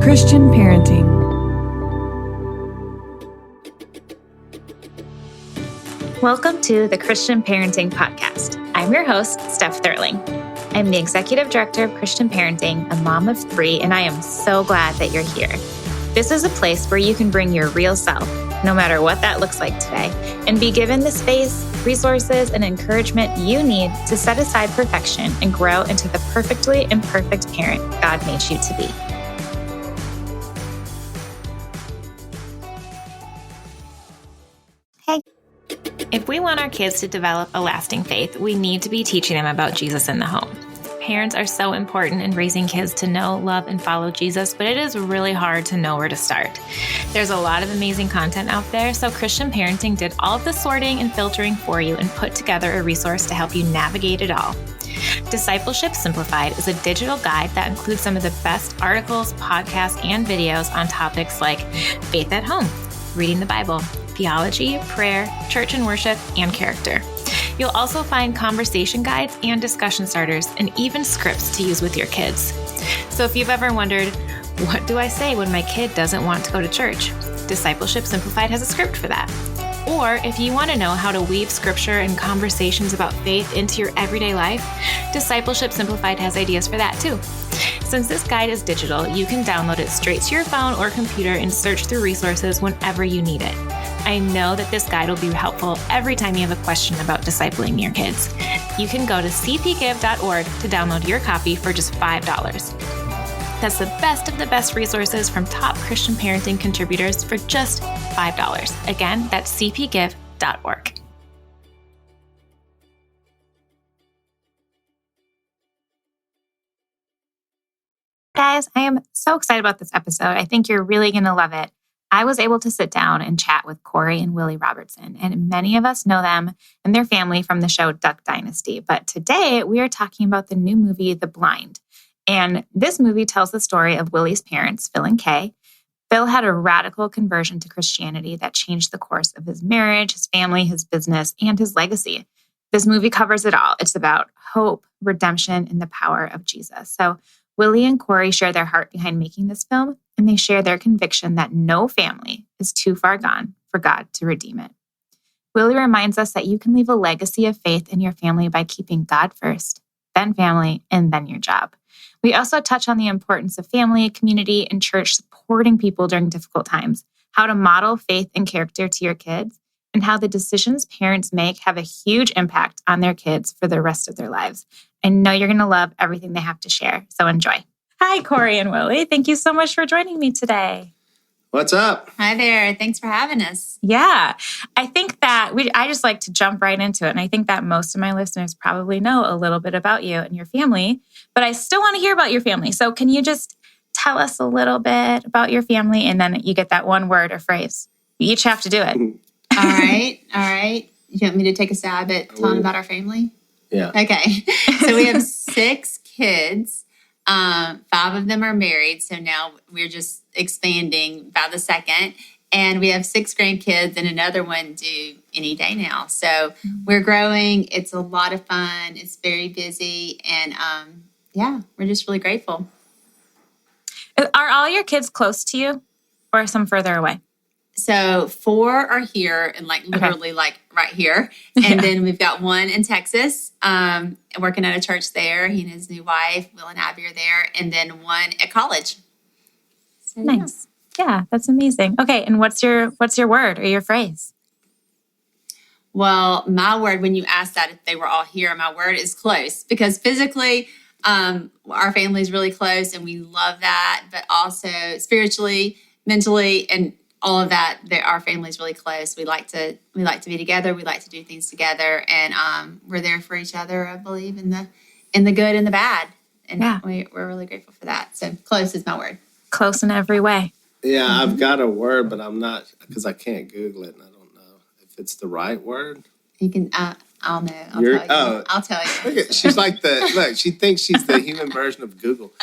Christian Parenting. Welcome to the Christian Parenting Podcast. I'm your host, Steph Thurling. I'm the Executive Director of Christian Parenting, a mom of 3, and I am so glad that you're here. This is a place where you can bring your real self, no matter what that looks like today, and be given the space, resources, and encouragement you need to set aside perfection and grow into the perfectly imperfect parent God made you to be. Hey. If we want our kids to develop a lasting faith, we need to be teaching them about Jesus in the home. Parents are so important in raising kids to know, love, and follow Jesus, but it is really hard to know where to start. There's a lot of amazing content out there, so Christian Parenting did all of the sorting and filtering for you and put together a resource to help you navigate it all. Discipleship Simplified is a digital guide that includes some of the best articles, podcasts, and videos on topics like faith at home, reading the Bible, theology, prayer, church and worship, and character. You'll also find conversation guides and discussion starters, and even scripts to use with your kids. So if you've ever wondered, what do I say when my kid doesn't want to go to church? Discipleship Simplified has a script for that. Or if you want to know how to weave scripture and conversations about faith into your everyday life, Discipleship Simplified has ideas for that too. Since this guide is digital, you can download it straight to your phone or computer and search through resources whenever you need it. I know that this guide will be helpful every time you have a question about discipling your kids. You can go to cpgive.org to download your copy for just $5. That's the best of the best resources from top Christian parenting contributors for just $5. Again, that's cpgive.org. Guys, I am so excited about this episode. I think you're really going to love it. I was able to sit down and chat with Korie and Willie Robertson, and many of us know them and their family from the show Duck Dynasty. But today we are talking about the new movie, The Blind. And this movie tells the story of Willie's parents, Phil and Kay. Phil had a radical conversion to Christianity that changed the course of his marriage, his family, his business, and his legacy. This movie covers it all. It's about hope, redemption, and the power of Jesus. So Willie and Korie share their heart behind making this film, and they share their conviction that no family is too far gone for God to redeem it. Willie reminds us that you can leave a legacy of faith in your family by keeping God first, then family, and then your job. We also touch on the importance of family, community, and church supporting people during difficult times, how to model faith and character to your kids, and how the decisions parents make have a huge impact on their kids for the rest of their lives. I know you're going to love everything they have to share, so enjoy. Hi, Korie and Willie. Thank you so much for joining me today. What's up? Hi there. Thanks for having us. Yeah, I think that I just like to jump right into it. And I think that most of my listeners probably know a little bit about you and your family, but I still want to hear about your family. So can you just tell us a little bit about your family? And then you get that one word or phrase. You each have to do it. All right. You want me to take a stab at telling about our family? Yeah. Okay. So we have 6 kids. 5 of them are married. So now we're just expanding by the second. And we have 6 grandkids and another one due any day now. So we're growing. It's a lot of fun. It's very busy. And we're just really grateful. Are all your kids close to you or some further away? So 4 are here and literally right here. And then we've got 1 in Texas, working at a church there. He and his new wife, Will and Abby, are there. And then 1 at college. So, nice. Yeah, that's amazing. Okay, and what's your word or your phrase? Well, my word, when you asked that if they were all here, my word is close. Because physically, our family is really close and we love that. But also spiritually, mentally, and all of that, our family is really close. We like to be together. We like to do things together, and we're there for each other. I believe in the good and the bad, and we're really grateful for that. So close is my word. Close in every way. Yeah, I've got a word, but I'm not, because I can't Google it, and I don't know if it's the right word. You can. I'll know. I'll tell you. Look, she's like she thinks she's the human version of Google.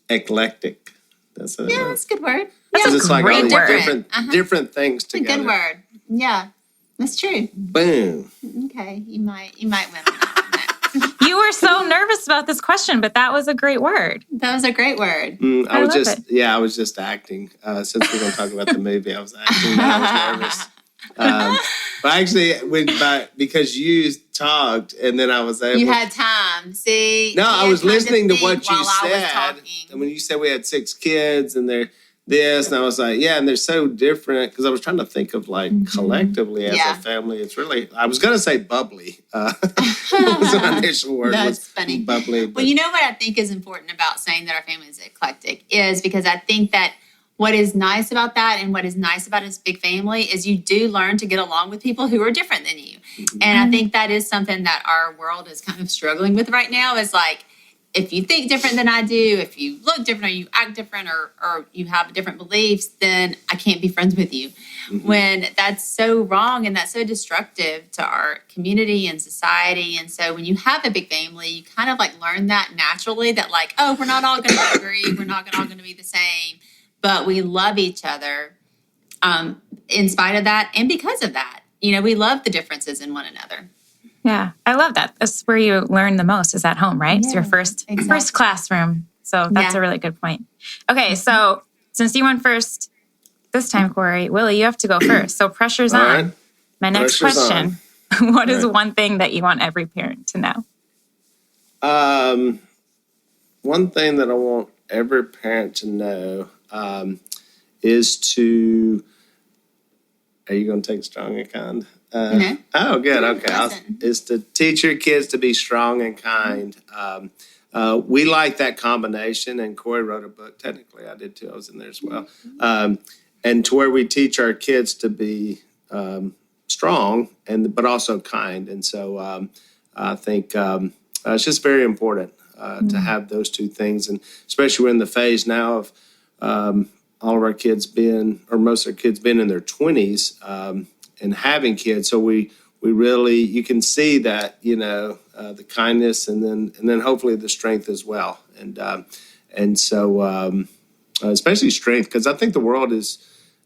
Eclectic. That's a good word. That's it's like all these different things together. It's a good word. Yeah, that's true. Boom. Okay, you might win on that. You You were so nervous about this question, but that was a great word. That was a great word. I was just acting. Since we're going to talk about the movie, I was acting. I was nervous. But actually, because you talked, and then I was able. You had time. See? No, I was listening to what you said. And when you said we had 6 kids, and they're this, and I was like, yeah, and they're so different, because I was trying to think of collectively as a family. It's really, I was going to say bubbly. Was my initial word. That's funny. Bubbly. Well, you know what I think is important about saying that our family is eclectic is because I think that what is nice about that and what is nice about this big family is you do learn to get along with people who are different than you. And I think that is something that our world is kind of struggling with right now is like, if you think different than I do, if you look different or you act different or you have different beliefs, then I can't be friends with you. When that's so wrong and that's so destructive to our community and society. And so when you have a big family, you kind of like learn that naturally that like, oh, we're not all going to agree. We're not all going to be the same, but we love each other in spite of that. And because of that, you know, we love the differences in one another. Yeah, I love that. That's where you learn the most is at home, right? It's your first classroom. So that's a really good point. Okay, so since you went first this time, Korie, Willie, you have to go first. So pressure's on. Right. My next question, what is one thing that you want every parent to know? One thing that I want every parent to know is to, are you going to take strong and kind? No. Oh, good. Okay. Is to teach your kids to be strong and kind. We like that combination, and Korie wrote a book. Technically, I did too. I was in there as well. And to where we teach our kids to be strong, but also kind. And so I think it's just very important to have those two things, and especially we're in the phase now of all of our kids most of our kids being in their 20s. And having kids, so we really, you can see that, you know, the kindness and then hopefully the strength as well, and so especially strength, because I think the world is,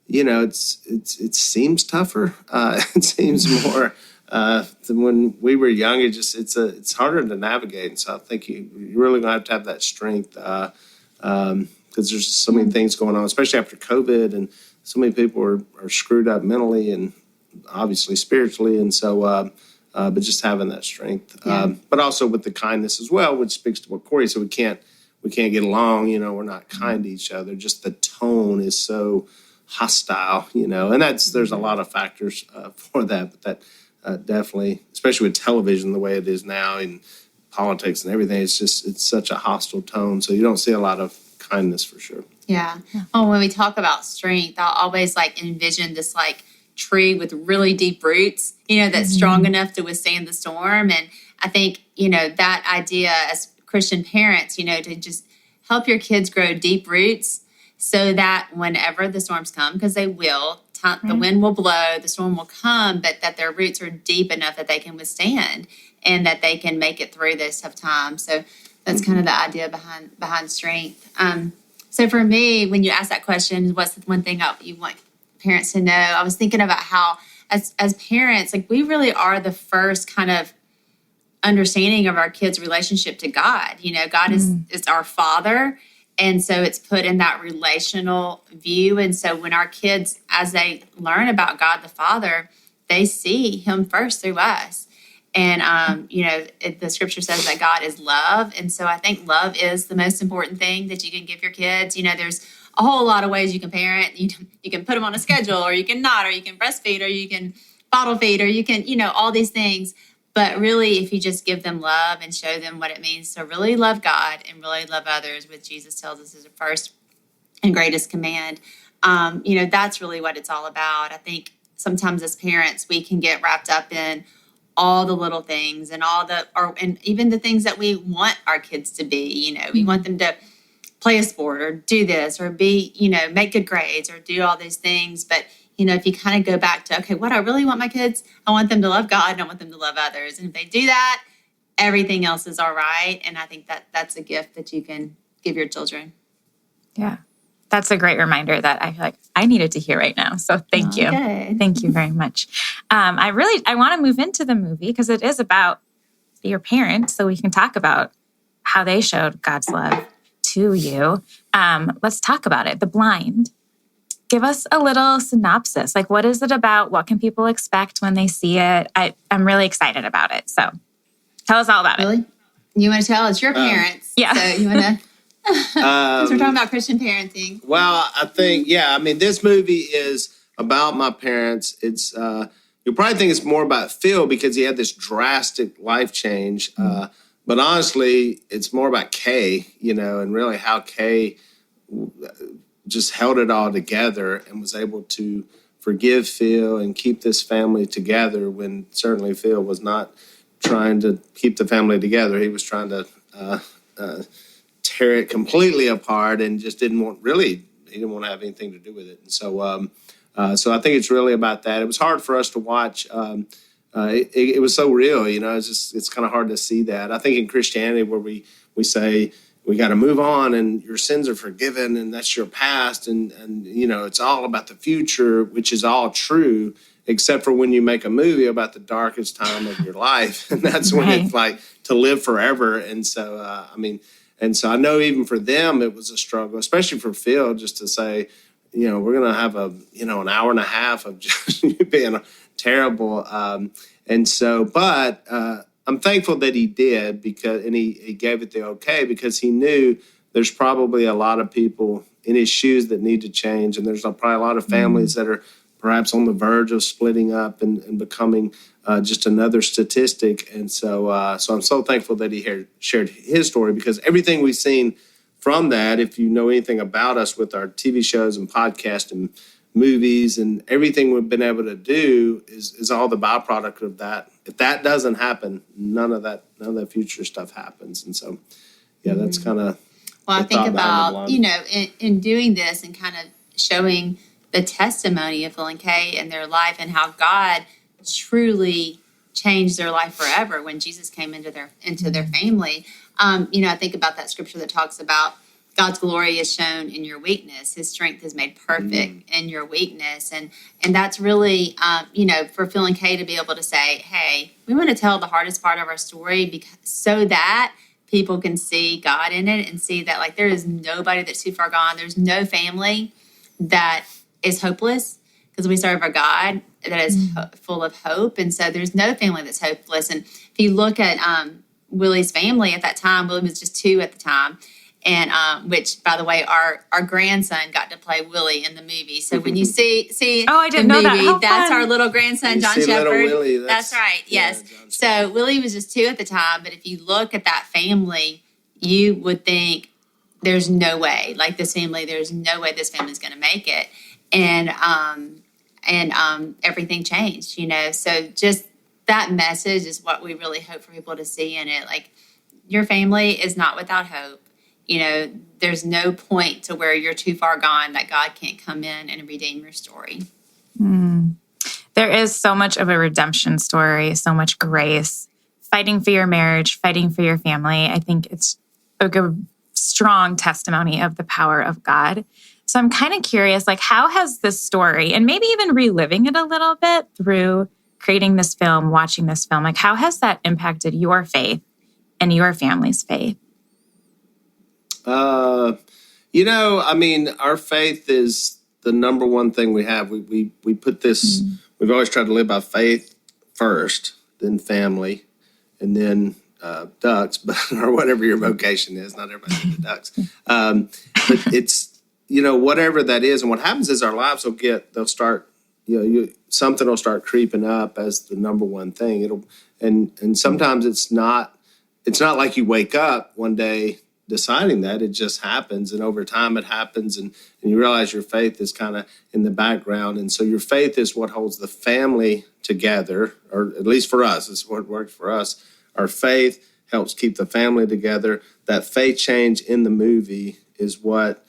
you know, it seems tougher, it seems more than when we were young. It's harder to navigate, and so I think you really gonna have to have that strength because there's so many things going on, especially after COVID, and so many people are screwed up mentally and obviously spiritually, and so but just having that strength, but also with the kindness as well, which speaks to what Korie said. We can't get along, you know, we're not kind to each other, just the tone is so hostile, you know, and there's a lot of factors for that, but that definitely, especially with television the way it is now and politics and everything, it's such a hostile tone, so you don't see a lot of kindness for sure. Yeah. Oh, when we talk about strength, I'll always like envision this like tree with really deep roots, you know, that's strong enough to withstand the storm. And I think, you know, that idea as Christian parents, you know, to just help your kids grow deep roots so that whenever the storms come, because they will, the wind will blow, the storm will come, but that their roots are deep enough that they can withstand and that they can make it through those tough times. So that's kind of the idea behind strength. So for me, when you ask that question, what's the one thing you want parents to know? I was thinking about how as parents, like we really are the first kind of understanding of our kids' relationship to God. You know, God is our Father. And so it's put in that relational view. And so when our kids, as they learn about God the Father, they see him first through us. And, you know, the scripture says that God is love. And so I think love is the most important thing that you can give your kids. You know, there's a whole lot of ways you can parent. You can put them on a schedule, or you can not, or you can breastfeed, or you can bottle feed, or you can, you know, all these things. But really, if you just give them love and show them what it means to really love God and really love others, which Jesus tells us is the first and greatest command, you know, that's really what it's all about. I think sometimes as parents, we can get wrapped up in all the little things and and even the things that we want our kids to be. You know, we want them to play a sport or do this or be, you know, make good grades or do all these things. But, you know, if you kind of go back to, okay, what I really want my kids, I want them to love God and I want them to love others. And if they do that, everything else is all right. And I think that that's a gift that you can give your children. Yeah. That's a great reminder that I feel like I needed to hear right now. So thank you. Good. Thank you very much. I want to move into the movie because it is about your parent, so we can talk about how they showed God's love to you. Let's talk about it. The Blind. Give us a little synopsis. Like, what is it about? What can people expect when they see it? I'm really excited about it. So tell us all about it. Really? You want to tell? It's your parents. Yeah. So you want to, because we're talking about Christian parenting. Well, I think, this movie is about my parents. It's, you'll probably think it's more about Phil because he had this drastic life change. But honestly, it's more about Kay, and really how Kay just held it all together and was able to forgive Phil and keep this family together when certainly Phil was not trying to keep the family together. He was trying to tear it completely apart and just he didn't want to have anything to do with it. And so I think it's really about that. It was hard for us to watch. It was so real, it's kind of hard to see that. I think in Christianity where we say, we got to move on and your sins are forgiven and that's your past. And it's all about the future, which is all true, except for when you make a movie about the darkest time of your life. And that's when it's like to live forever. And so, I know even for them, it was a struggle, especially for Phil, just to say, we're going to have an hour and a half of just being terrible. But I'm thankful that he did and he gave it the okay because he knew there's probably a lot of people in his shoes that need to change. And there's probably a lot of families that are perhaps on the verge of splitting up and becoming just another statistic. And so I'm so thankful that he shared his story because everything we've seen from that, if you know anything about us with our TV shows and podcasts and movies and everything we've been able to do is all the byproduct of that. If that doesn't happen, none of that future stuff happens. And so, that's kind of. Well, I think about, in doing this and kind of showing the testimony of Phil and Kay and their life and how God truly changed their life forever when Jesus came into their family. I think about that scripture that talks about God's glory is shown in your weakness. His strength is made perfect in your weakness. And that's really, for Phil and Kay to be able to say, hey, we want to tell the hardest part of our story so that people can see God in it and see that, like, there is nobody that's too far gone. There's no family that is hopeless because we serve a God that is full of hope. And so there's no family that's hopeless. And if you look at Willie's family at that time, Willie was just 2 at the time. And which, by the way, our grandson got to play Willie in the movie. So when you see I didn't know that. That's our little grandson, John Shepherd. Willie, that's right. Yes. So Willie was just 2 at the time. But if you look at that family, you would think there's no way. Like this family, there's no way this family's going to make it. And everything changed. So just that message is what we really hope for people to see in it. Like, your family is not without hope. There's no point to where you're too far gone that God can't come in and redeem your story. There is so much of a redemption story, so much grace, fighting for your marriage, fighting for your family. I think it's a strong testimony of the power of God. So I'm kind of curious, like, how has this story, and maybe even reliving it a little bit through creating this film, watching this film, like, how has that impacted your faith and your family's faith? Our faith is the number one thing we have. We put this, we've always tried to live by faith first, then family, and then ducks, or whatever your vocation is. Not everybody's into ducks. But it's, whatever that is. And what happens is our lives they'll start, something will start creeping up as the number one thing. And sometimes it's not like you wake up one day deciding that. It just happens, and over time it happens, and you realize your faith is kind of in the background. And so your faith is what holds the family together, or at least for us, it's what works for us. Our faith helps keep the family together. That faith change in the movie is what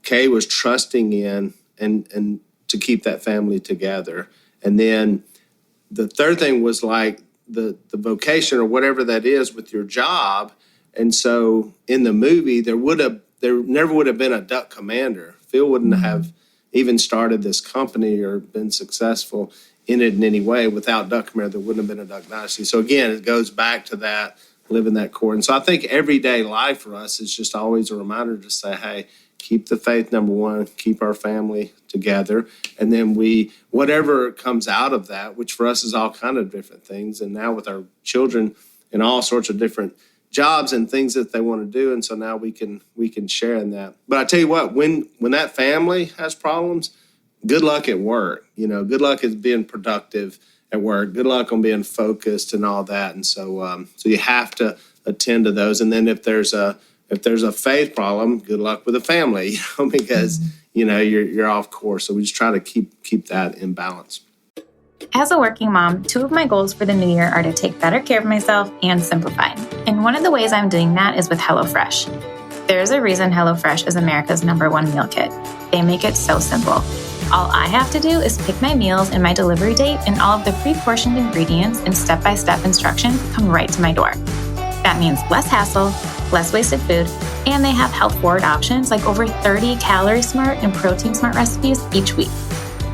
Kay was trusting in and to keep that family together. And then the third thing was like the vocation or whatever that is with your job. And so in the movie, there never would have been a duck commander. Phil wouldn't have even started this company or been successful in it in any way. Without Duck Commander, there wouldn't have been a Duck Dynasty. So again, it goes back to that, living that core. And so I think everyday life for us is just always a reminder to say, hey, keep the faith, number one, keep our family together. And then whatever comes out of that, which for us is all kind of different things. And now with our children in all sorts of different jobs and things that they want to do. And so now we can share in that. But I tell you what, when that family has problems, good luck at work. Good luck at being productive at work. Good luck on being focused and all that. And so you have to attend to those. And then if there's a faith problem, good luck with the family, because you're off course. So we just try to keep that in balance. As a working mom, 2 of my goals for the new year are to take better care of myself and simplify. And one of the ways I'm doing that is with HelloFresh. There's a reason HelloFresh is America's #1 meal kit. They make it so simple. All I have to do is pick my meals and my delivery date, and all of the pre-portioned ingredients and step-by-step instructions come right to my door. That means less hassle, less wasted food, and they have health-forward options like over 30 calorie-smart and protein-smart recipes each week.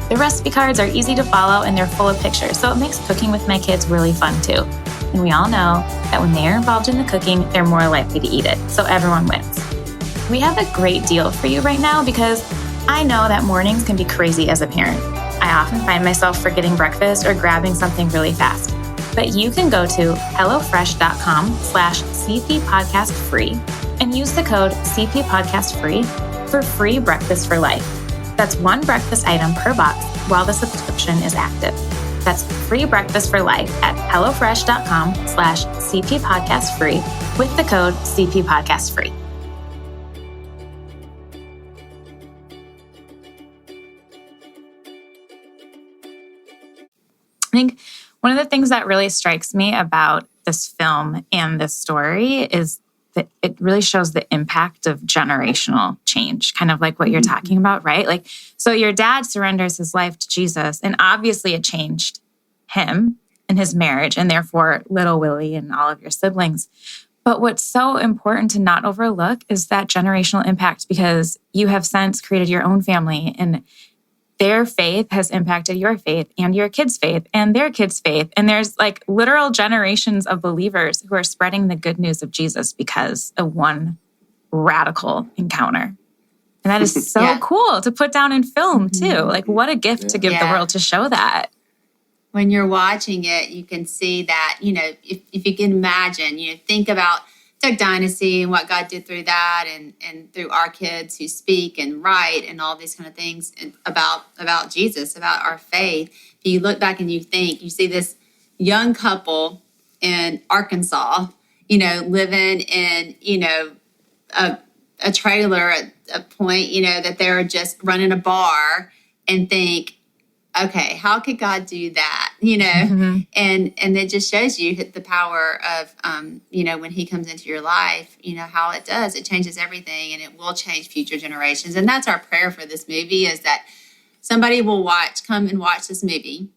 The recipe cards are easy to follow and they're full of pictures, so it makes cooking with my kids really fun too. And we all know that when they are involved in the cooking, they're more likely to eat it, so everyone wins. We have a great deal for you right now because I know that mornings can be crazy as a parent. I often find myself forgetting breakfast or grabbing something really fast. But you can go to hellofresh.com/CPPodcastFree and use the code CPPodcastFree for free breakfast for life. That's 1 breakfast item per box while the subscription is active. That's free breakfast for life at hellofresh.com/CPPodcastFree with the code CPPodcastFree. I think one of the things that really strikes me about this film and this story is that it really shows the impact of generational change, kind of like what you're talking about, right? Like, so your dad surrenders his life to Jesus, and obviously it changed him and his marriage, and therefore little Willie and all of your siblings. But what's so important to not overlook is that generational impact, because you have since created your own family, and their faith has impacted your faith and your kids' faith and their kids' faith. And there's like literal generations of believers who are spreading the good news of Jesus because of one radical encounter. And that is so cool to put down in film too. Like what a gift to give the world to show that. When you're watching it, you can see that, if you can imagine, think about Duck Dynasty and what God did through that and through our kids who speak and write and all these kind of things about Jesus, about our faith. If you look back and you see this young couple in Arkansas, living in, a trailer at a point, that they're just running a bar, and think, okay, how could God do that? And it just shows you the power of, when he comes into your life, how it does. It changes everything, and it will change future generations. And that's our prayer for this movie, is that somebody will come and watch this movie,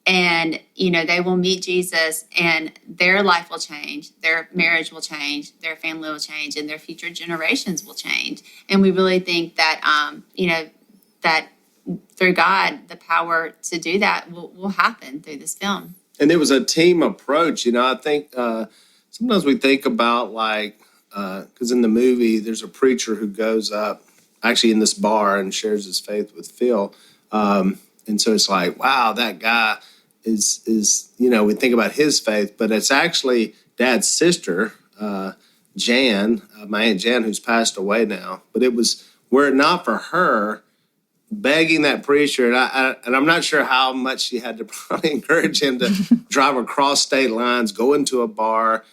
and, they will meet Jesus, and their life will change, their marriage will change, their family will change, and their future generations will change. And we really think that, that through God, the power to do that will happen through this film. And it was a team approach. I think sometimes we think about because in the movie, there's a preacher who goes up actually in this bar and shares his faith with Phil. And so it's like, wow, that guy is we think about his faith, but it's actually Dad's sister, Jan, my Aunt Jan, who's passed away now. But it was, were it not for her begging that preacher, and I'm not sure how much she had to probably encourage him to drive across state lines, go into a bar,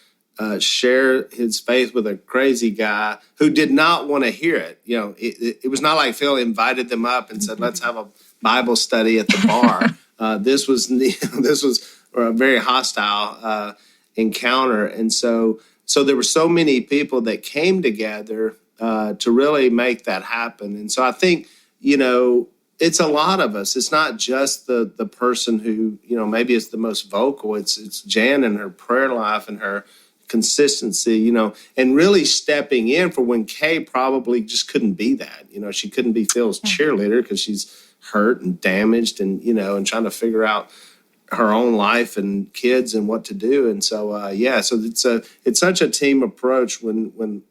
share his faith with a crazy guy who did not want to hear it. It was not like Phil invited them up and said, let's have a Bible study at the bar. This was a very hostile encounter. And so there were so many people that came together to really make that happen. And so I think, it's a lot of us. It's not just the person who, maybe is the most vocal. It's Jan and her prayer life and her consistency, and really stepping in for when Kay probably just couldn't be that. She couldn't be Phil's cheerleader because she's hurt and damaged and, and trying to figure out her own life and kids and what to do. And so, so it's such a team approach when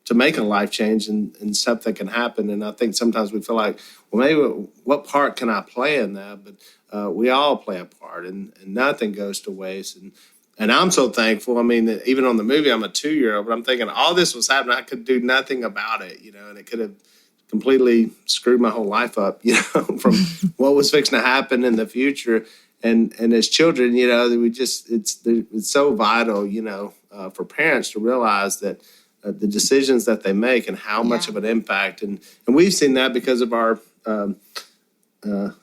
to make a life change and stuff that can happen. And I think sometimes we feel like, well, maybe what part can I play in that? But we all play a part, and nothing goes to waste. And I'm so thankful. I mean, that even on the movie, I'm a 2-year-old, but I'm thinking all this was happening. I could do nothing about it, and it could have completely screwed my whole life up, from what was fixing to happen in the future. And as children, it's so vital, for parents to realize that the decisions that they make and how much of an impact. And we've seen that because of our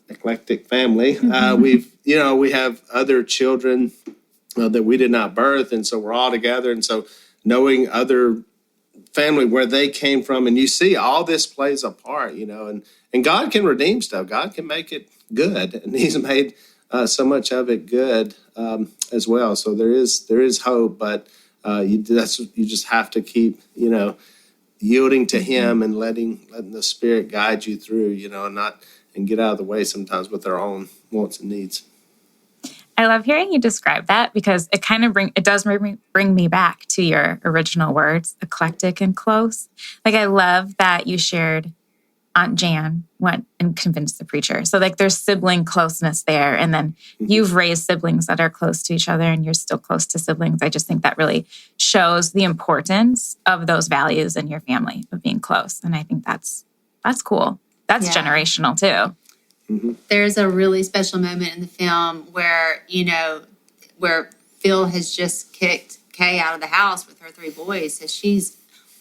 eclectic family. We have other children that we did not birth. And so we're all together. And so knowing other family where they came from, and you see all this plays a part, and God can redeem stuff. God can make it good. And he's made so much of it good as well. So there is hope, but you just have to keep, yielding to him and letting the Spirit guide you through, and get out of the way sometimes with our own wants and needs. I love hearing you describe that because it kind of does bring me back to your original words, eclectic and close. Like, I love that you shared Aunt Jan went and convinced the preacher. So there's sibling closeness there. And then you've raised siblings that are close to each other and you're still close to siblings. I just think that really shows the importance of those values in your family of being close. And I think that's cool. That's generational too. Mm-hmm. There's a really special moment in the film where Phil has just kicked Kay out of the house with her 3 boys. So she's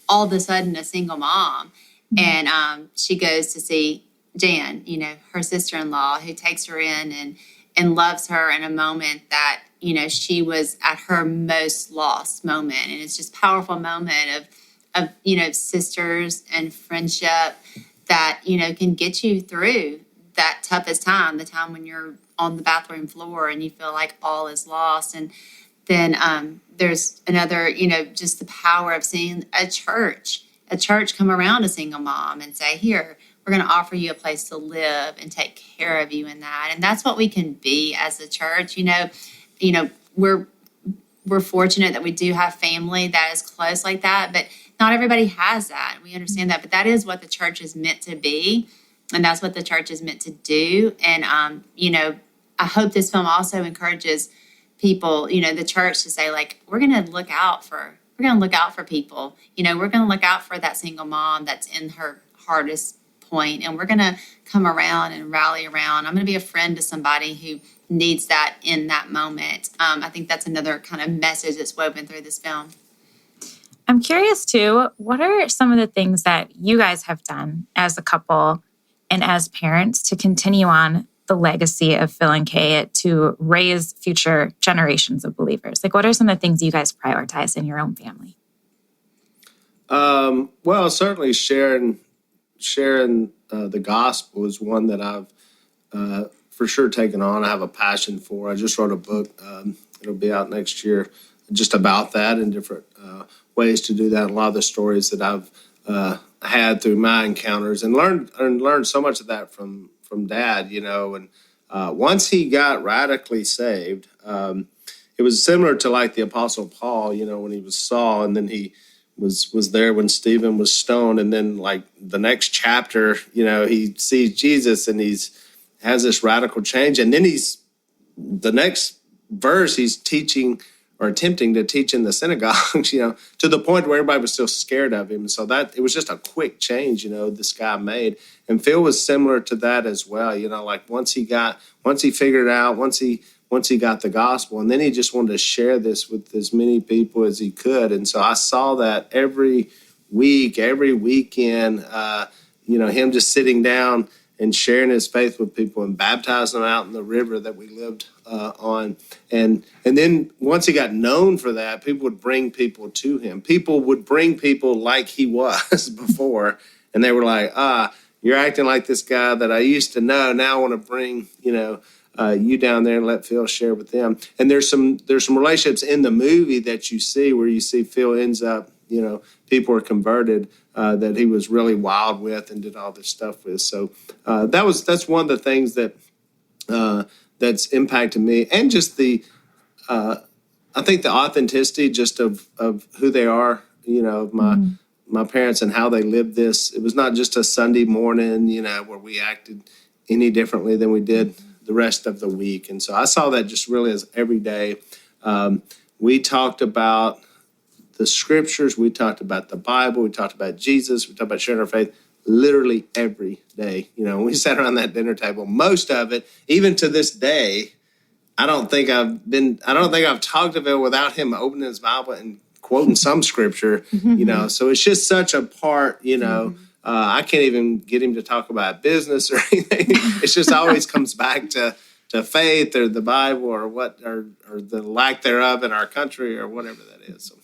all of a sudden a single mom. Mm-hmm. And she goes to see Jan, her sister-in-law, who takes her in and loves her in a moment that, she was at her most lost moment. And it's just a powerful moment of sisters and friendship that, can get you through that toughest time, the time when you're on the bathroom floor and you feel like all is lost. And then there's another, just the power of seeing a church come around a single mom and say, here, we're going to offer you a place to live and take care of you in that. And that's what we can be as a church. We're fortunate that we do have family that is close like that, but not everybody has that. We understand that, but that is what the church is meant to be. And that's what the church is meant to do. And, I hope this film also encourages people, the church to say, like, we're going to look out for people. We're going to look out for that single mom that's in her hardest point, and we're going to come around and rally around. I'm going to be a friend to somebody who needs that in that moment. I think that's another kind of message that's woven through this film. I'm curious, too, what are some of the things that you guys have done as a couple and as parents to continue on the legacy of Phil and Kay to raise future generations of believers? Like, what are some of the things you guys prioritize in your own family? Well, certainly sharing the gospel is one that I've for sure taken on. I have a passion for. I just wrote a book. It'll be out next year, just about that and different ways to do that. And a lot of the stories that I've had through my encounters and learned so much of that from Dad, and once he got radically saved, it was similar to like the Apostle Paul, when he was Saul, and then he was there when Stephen was stoned, and then like the next chapter, he sees Jesus and has this radical change, and then the next verse he's teaching or attempting to teach in the synagogues, to the point where everybody was still scared of him. So that it was just a quick change, this guy made. And Phil was similar to that as well. Like once he figured it out, once he got the gospel, and then he just wanted to share this with as many people as he could. And so I saw that every week, every weekend, him just sitting down and sharing his faith with people and baptizing them out in the river that we lived on. And then once he got known for that, people would bring people to him. People would bring people like he was before. And they were like, you're acting like this guy that I used to know. Now I want to bring, you down there and let Phil share with them. And there's some relationships in the movie that you see where you see Phil ends up people were converted that he was really wild with and did all this stuff with. So that's one of the things that that's impacted me, and just the I think the authenticity just of who they are. Of my parents and how they lived this. It was not just a Sunday morning, where we acted any differently than we did the rest of the week. And so I saw that just really as every day. We talked about the scriptures. We talked about the Bible. We talked about Jesus. We talked about sharing our faith literally every day. We sat around that dinner table, most of it, even to this day. I don't think I've talked of it without him opening his Bible and quoting some scripture, so it's just such a part, I can't even get him to talk about business or anything. It's just always comes back to faith or the Bible or the lack thereof in our country or whatever that is. So.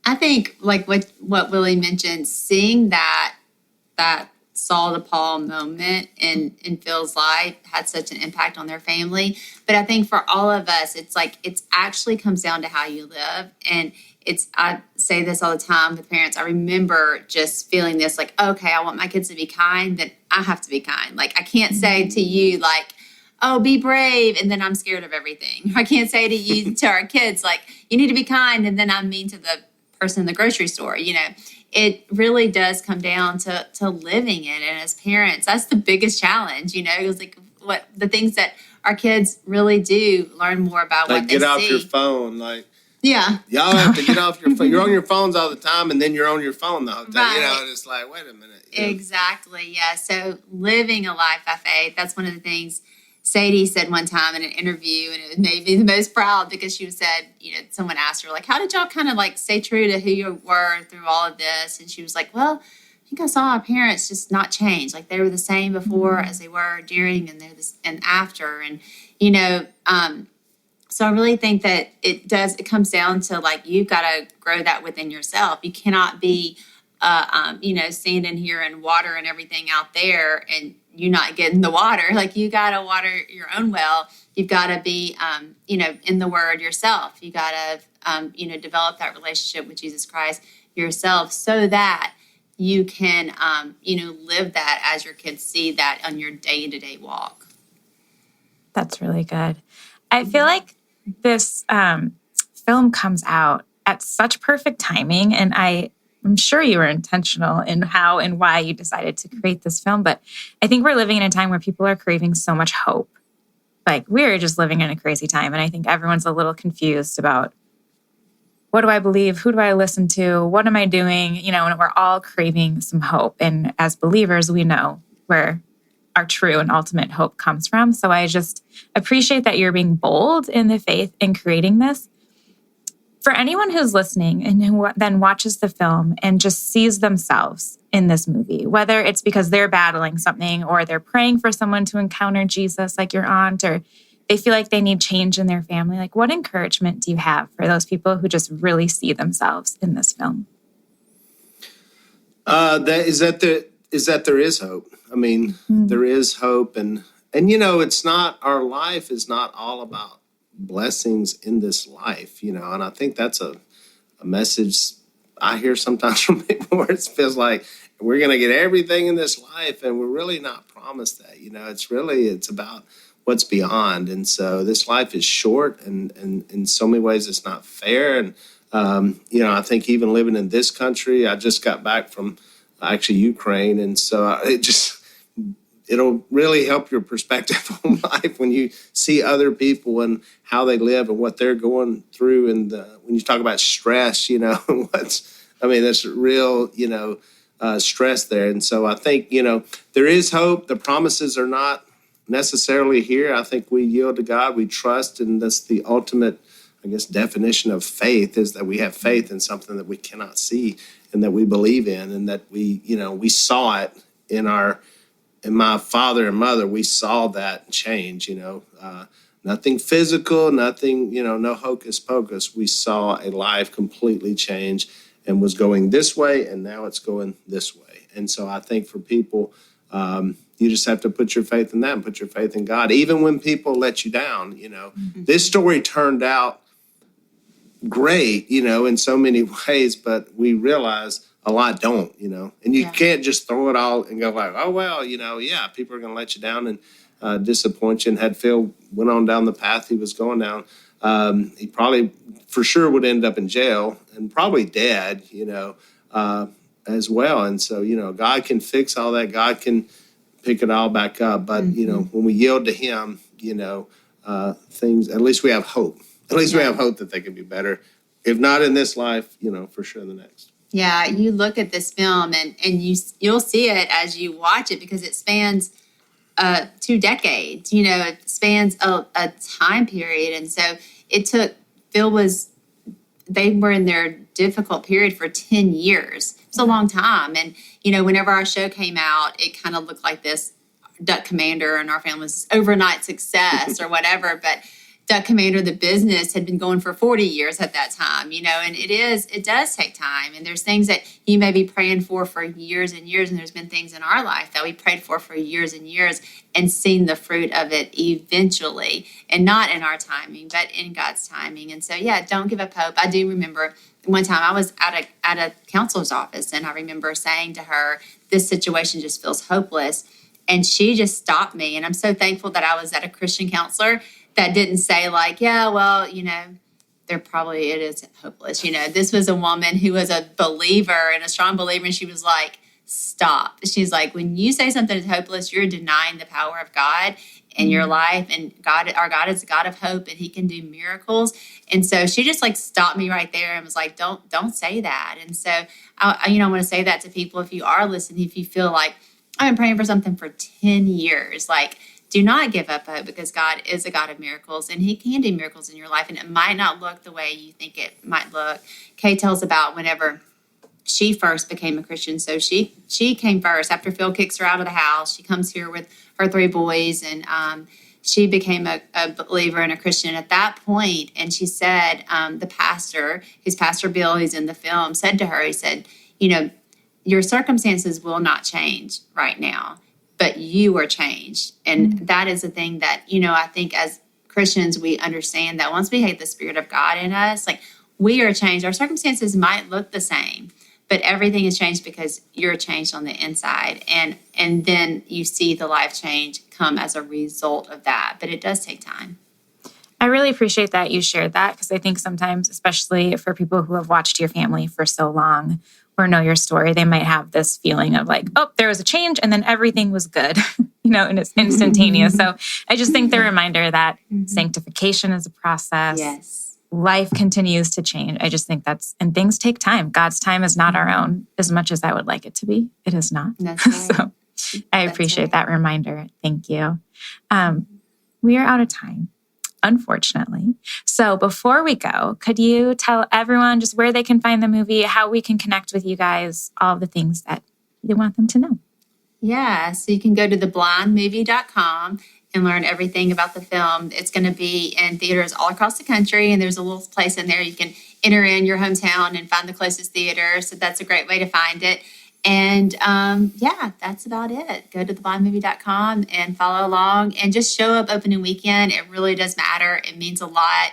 I think like what Willie mentioned, seeing that Saul to Paul moment in Phil's life had such an impact on their family. But I think for all of us, it's actually comes down to how you live. And I say this all the time with parents. I remember just feeling this okay, I want my kids to be kind, then I have to be kind. I can't say to you oh, be brave, and then I'm scared of everything. I can't say to our kids, you need to be kind, and then I'm mean to the person in the grocery store, It really does come down to living it. And as parents, that's the biggest challenge, It's what the things that our kids really do learn more about what they see. Get off your phone, yeah. Y'all have to get off your phone. You're on your phones all the time, and then you're on your phone the whole time. Right. And it's wait a minute. Exactly, yeah. So living a life by faith, that's one of the things Sadie said one time in an interview, and it made me the most proud because she said, someone asked her, how did y'all kind of stay true to who you were through all of this? And she was like, well, I think I saw our parents just not change. They were the same before as they were during and after. And, so I really think that it comes down to you've got to grow that within yourself. You cannot be, standing here and water and everything out there and you're not getting the water. You got to water your own well. You've got to be, in the Word yourself. You got to, develop that relationship with Jesus Christ yourself so that you can, live that as your kids see that on your day-to-day walk. That's really good. I feel like this film comes out at such perfect timing, and I'm sure you were intentional in how and why you decided to create this film, but I think we're living in a time where people are craving so much hope. We're just living in a crazy time, and I think everyone's a little confused about what do I believe? Who do I listen to? What am I doing? And we're all craving some hope. And as believers, we know where our true and ultimate hope comes from. So I just appreciate that you're being bold in the faith in creating this. For anyone who's listening and who then watches the film and just sees themselves in this movie, whether it's because they're battling something or they're praying for someone to encounter Jesus like your aunt, or they feel like they need change in their family, what encouragement do you have for those people who just really see themselves in this film? That there is hope. I mean, there is hope. And it's not, our life is not all about blessings in this life, and I think that's a message I hear sometimes from people where it feels like we're going to get everything in this life and we're really not promised that. It's about what's beyond. And so this life is short and in so many ways it's not fair. And, I think even living in this country, I just got back from actually Ukraine. And so it'll really help your perspective on life when you see other people and how they live and what they're going through. And when you talk about stress, there's real, stress there. And so I think, there is hope. The promises are not necessarily here. I think we yield to God, we trust, and that's the ultimate, definition of faith, is that we have faith in something that we cannot see and that we believe in, and that we saw it in my father and mother. We saw that change, nothing physical, nothing, no hocus pocus. We saw a life completely change and was going this way, and now it's going this way. And so I think for people, you just have to put your faith in that and put your faith in God, even when people let you down. This story turned out great, in so many ways, but we realize a lot don't, and you can't just throw it all and go like, oh, well, yeah, people are going to let you down and disappoint you. And had Phil went on down the path he was going down, he probably for sure would end up in jail and probably dead, as well. And so, God can fix all that. God can pick it all back up. But, when we yield to him, things, at least we have hope. At least we have hope that they can be better. If not in this life, for sure in the next. Yeah, you look at this film and you'll see it as you watch it because it spans 2 decades. It spans a time period. And so it took, they were in their difficult period for 10 years. It's a long time. And, whenever our show came out, it kind of looked like this Duck Commander and our family's overnight success or whatever. But Duck Commander, the business, had been going for 40 years at that time, and it does take time. And there's things that you may be praying for years and years. And there's been things in our life that we prayed for years and years and seen the fruit of it eventually, and not in our timing, but in God's timing. And so, don't give up hope. I do remember one time I was at a counselor's office, and I remember saying to her, this situation just feels hopeless. And she just stopped me. And I'm so thankful that I was at a Christian counselor that didn't say like, yeah, well, it is hopeless. This was a woman who was a believer and a strong believer. And she was like, stop. She's like, when you say something is hopeless, you're denying the power of God in your life. And our God is a God of hope, and he can do miracles. And so she just like stopped me right there and was like, don't say that. And so I want to say that to people. If you are listening, if you feel like I've been praying for something for 10 years, like, do not give up hope, because God is a God of miracles, and he can do miracles in your life. And it might not look the way you think it might look. Kay tells about whenever she first became a Christian. So she came first after Phil kicks her out of the house. She comes here with her 3 boys, and she became a believer and a Christian at that point. And she said, the pastor, his Pastor Bill, who's in the film, said to her, he said, your circumstances will not change right now, but you are changed. And that is the thing that, I think as Christians, we understand that once we have the Spirit of God in us, like, we are changed. Our circumstances might look the same, but everything is changed because you're changed on the inside. And then you see the life change come as a result of that. But it does take time. I really appreciate that you shared that, because I think sometimes, especially for people who have watched your family for so long or know your story, they might have this feeling of like, oh, there was a change and then everything was good, and it's instantaneous. So I just think the reminder that sanctification is a process. Yes. Life continues to change. I just think and things take time. God's time is not our own as much as I would like it to be. It is not. That's right. So I appreciate that reminder. Thank you. We are out of time, unfortunately. So before we go, could you tell everyone just where they can find the movie, how we can connect with you guys, all the things that you want them to know? Yeah, so you can go to theblindmovie.com and learn everything about the film. It's going to be in theaters all across the country, and there's a little place in there you can enter in your hometown and find the closest theater. So that's a great way to find it. And that's about it. Go to theblindmovie.com and follow along, and just show up opening weekend. It really does matter. It means a lot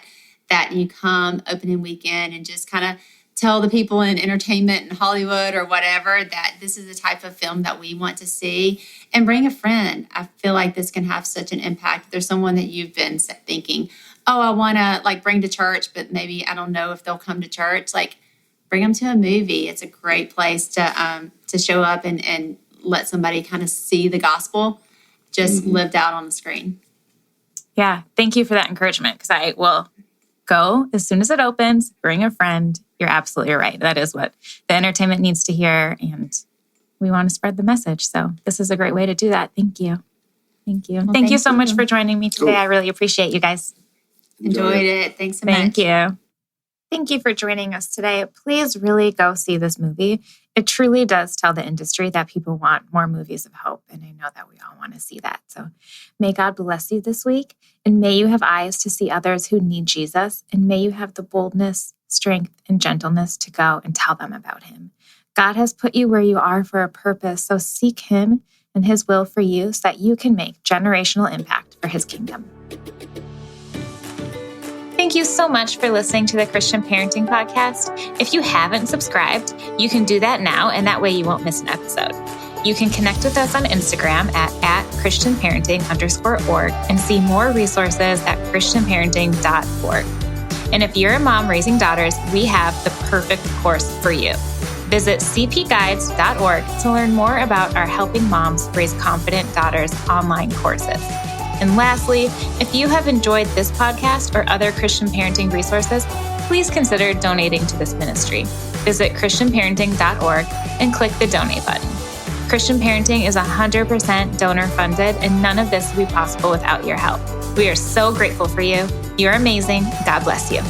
that you come opening weekend and just kind of tell the people in entertainment and Hollywood or whatever that this is the type of film that we want to see, and bring a friend. I feel like this can have such an impact. If there's someone that you've been thinking, oh, I want to bring to church, but maybe I don't know if they'll come to church. Bring them to a movie. It's a great place to show up and let somebody kind of see the gospel just lived out on the screen. Yeah. Thank you for that encouragement, because I will go as soon as it opens, bring a friend. You're absolutely right. That is what the entertainment needs to hear, and we want to spread the message. So this is a great way to do that. Thank you. Thank you. Well, thank you so much for joining me today. Cool. I really appreciate you guys. Enjoyed it. Thanks so much. Thank you. Thank you for joining us today. Please really go see this movie. It truly does tell the industry that people want more movies of hope, and I know that we all want to see that. So may God bless you this week, and may you have eyes to see others who need Jesus, and may you have the boldness, strength, and gentleness to go and tell them about him. God has put you where you are for a purpose, so seek him and his will for you so that you can make generational impact for his kingdom. Thank you so much for listening to the Christian Parenting Podcast. If you haven't subscribed, you can do that now, and that way you won't miss an episode. You can connect with us on Instagram at ChristianParenting_org and see more resources at ChristianParenting.org. And if you're a mom raising daughters, we have the perfect course for you. Visit cpguides.org to learn more about our Helping Moms Raise Confident Daughters online courses. And lastly, if you have enjoyed this podcast or other Christian parenting resources, please consider donating to this ministry. Visit ChristianParenting.org and click the donate button. Christian Parenting is 100% donor funded, and none of this would be possible without your help. We are so grateful for you. You're amazing. God bless you.